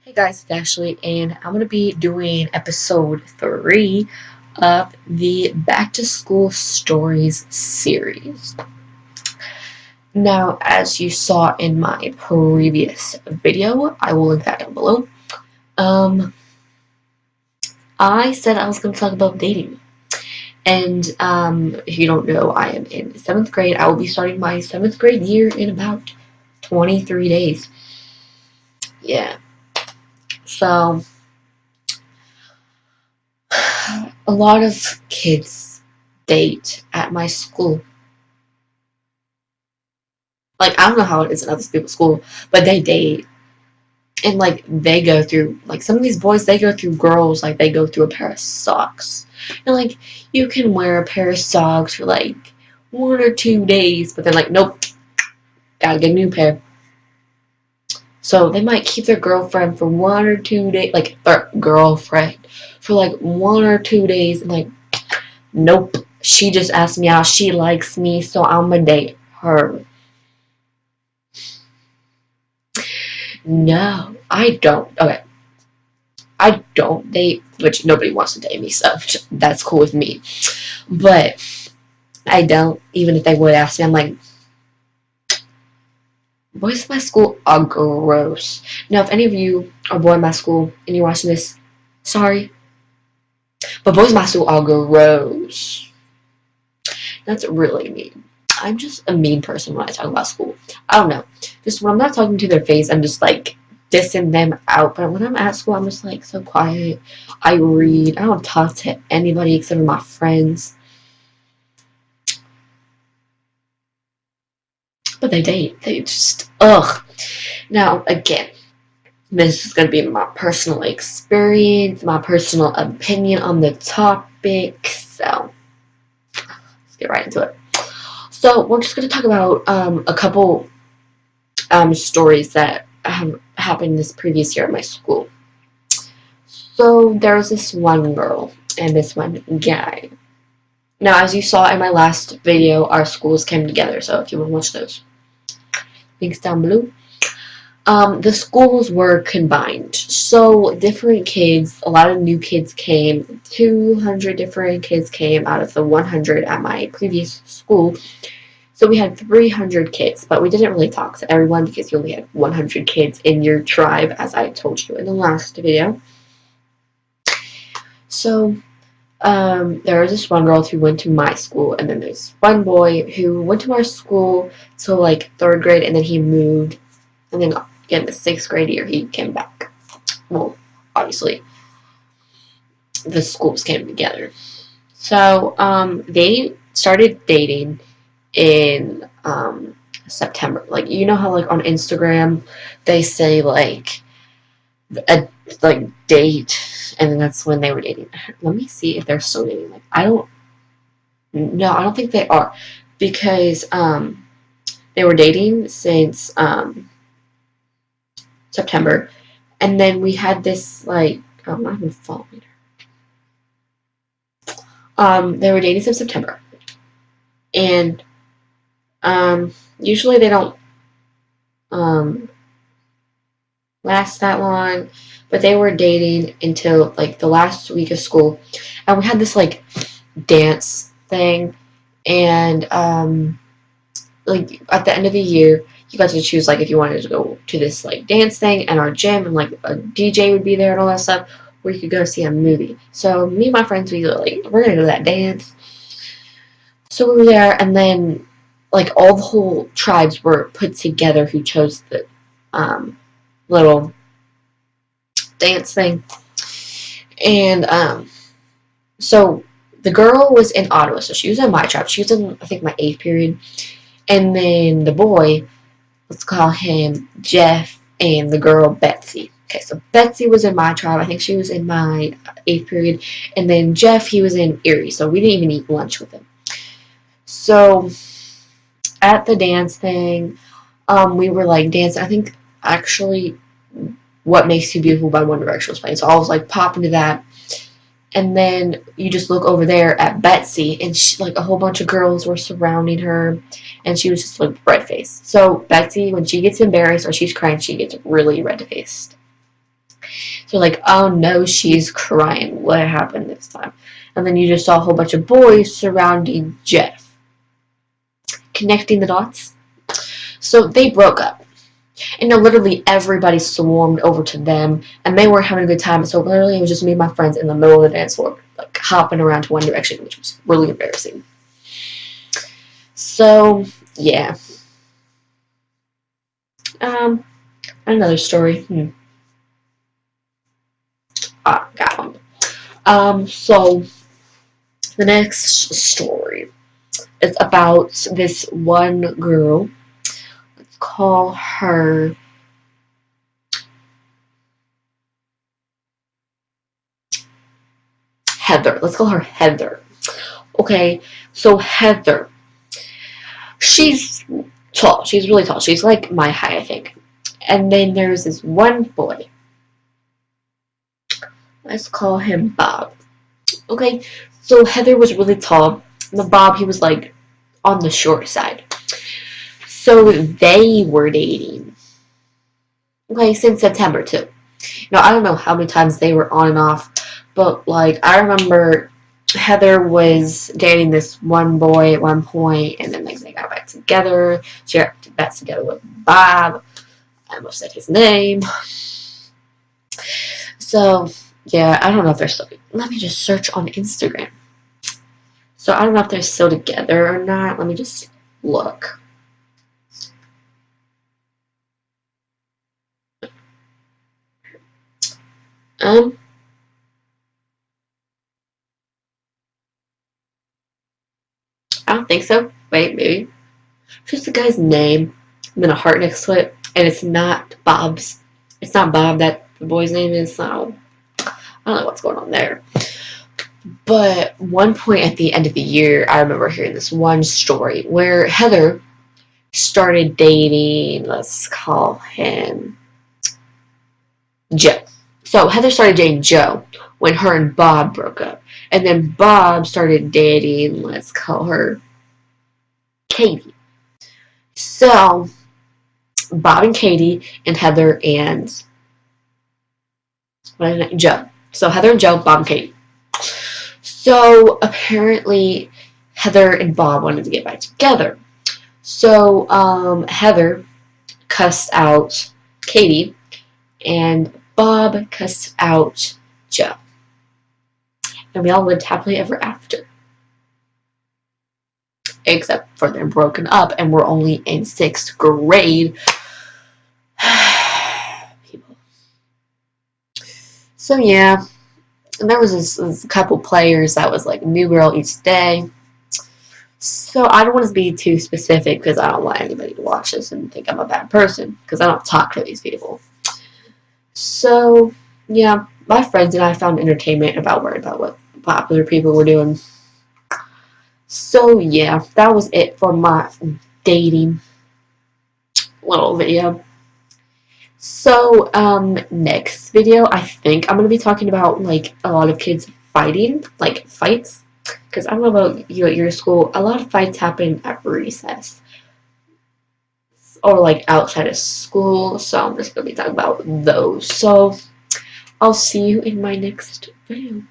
Hey guys, it's Ashley, and I'm going to be doing episode 3 of the Back to School Stories series. Now, as you saw in my previous video, I will link that down below. Um, I said I was going to talk about dating. And if you don't know, I am in 7th grade. I will be starting my 7th grade year in about 23 days. Yeah. So, a lot of kids date at my school. Like, I don't know how it is in other people's school, but they date. And, like, they go through, like, some of these boys, they go through girls, like, they go through a pair of socks. And, like, you can wear a pair of socks for, like, 1 or 2 days, but then, like, nope, gotta get a new pair. So they might keep their girlfriend for 1 or 2 days, like, their girlfriend, for, like, 1 or 2 days, and, like, nope, she just asked me out, she likes me, so I'm gonna date her. No, I don't. Okay, I don't date, which nobody wants to date me, so that's cool with me. But I don't, even if they would ask me, I'm like, boys at my school are gross. Now, if any of you are boy in my school and you're watching this, sorry, but boys in my school are gross. That's really mean. I'm just a mean person when I talk about school. I don't know. Just when I'm not talking to their face, I'm just like dissing them out. But when I'm at school, I'm just like so quiet. I read. I don't talk to anybody except for my friends. But they date. They just, ugh. Now, again, this is going to be my personal experience, my personal opinion on the topic. So, let's get right into it. So, we're just going to talk about a couple stories that have happened this previous year at my school. So there was this one girl and this one guy. Now, as you saw in my last video, our schools came together. So if you want to watch those, links down below. The schools were combined. So different kids, a lot of new kids came. 200 different kids came out of the 100 at my previous school. So we had 300 kids, but we didn't really talk to everyone because you only had 100 kids in your tribe, as I told you in the last video. So there was this one girl who went to my school, and then there's one boy who went to our school till like 3rd grade, and then he moved, and then again the 6th grade year he came back. Well, obviously the schools came together. So they started dating in September. Like, you know how like on Instagram they say like a like date, and then that's when they were dating. Let me see if they're still dating. Like, I don't think they are, because they were dating since September, and then we had this like, oh, I'm not even following her. They were dating since September, and usually they don't last that long, but they were dating until like the last week of school, and we had this like dance thing, and like at the end of the year you got to choose like if you wanted to go to this like dance thing in our gym, and like a DJ would be there and all that stuff, or you could go see a movie. So me and my friends, we were like, we're gonna go to that dance. So we were there, and then like all the whole tribes were put together who chose the little dance thing. And so the girl was in Ottawa, so she was in my tribe. She was in, I think, my 8th period. And then the boy, let's call him Jeff, and the girl Betsy. Okay, so Betsy was in my tribe. I think she was in my 8th period. And then Jeff, he was in Erie, so we didn't even eat lunch with him. So at the dance thing, we were like dancing. I think actually What Makes You Beautiful by One Direction was playing. So I was like popping to that. And then you just look over there at Betsy, and she, like a whole bunch of girls were surrounding her, and she was just like red-faced. So Betsy, when she gets embarrassed or she's crying, she gets really red-faced. So like, oh no, she's crying. What happened this time? And then you just saw a whole bunch of boys surrounding Jeff, connecting the dots. So they broke up. And now literally everybody swarmed over to them, and they were having a good time. So literally it was just me and my friends in the middle of the dance floor, like hopping around to One Direction, which was really embarrassing. So yeah. Another story. Got one. So the next story is about this one girl. Let's call her Heather. Let's call her Heather. Okay, so Heather, she's tall. She's really tall. She's like my height, I think. And then there's this one boy. Let's call him Bob. Okay, so Heather was really tall. The Bob, he was like on the short side. So they were dating. Okay, since September too. Now I don't know how many times they were on and off, but like I remember Heather was dating this one boy at one point, and then like they got back together. She got back together with Bob. I almost said his name. So yeah, I don't know if they're still. Let me just search on Instagram. So I don't know if they're still together or not. Let me just look. Um, I don't think so. Wait, maybe. Just the guy's name, and then a heart next to it, and it's not Bob's. It's not Bob that the boy's name is. So I don't know what's going on there. But one point at the end of the year, I remember hearing this one story where Heather started dating, let's call him Joe. So Heather started dating Joe when her and Bob broke up. And then Bob started dating, let's call her Katie. So Bob and Katie and Heather and what is it? Joe. So Heather and Joe, Bob and Katie. So apparently Heather and Bob wanted to get back together. So Heather cussed out Katie and Bob cussed out Joe. And we all lived happily ever after. Except for them broken up and we're only in 6th grade. People. So yeah. And there was this couple players that was like new girl each day. So I don't want to be too specific because I don't want anybody to watch this and think I'm a bad person because I don't talk to these people. So yeah, my friends and I found entertainment about worried about what popular people were doing. So yeah, that was it for my dating little video. So next video, I think I'm gonna be talking about like a lot of kids fighting, like fights. Because I don't know about you at your school, a lot of fights happen at recess or like outside of school. So I'm just gonna be talking about those. So I'll see you in my next video.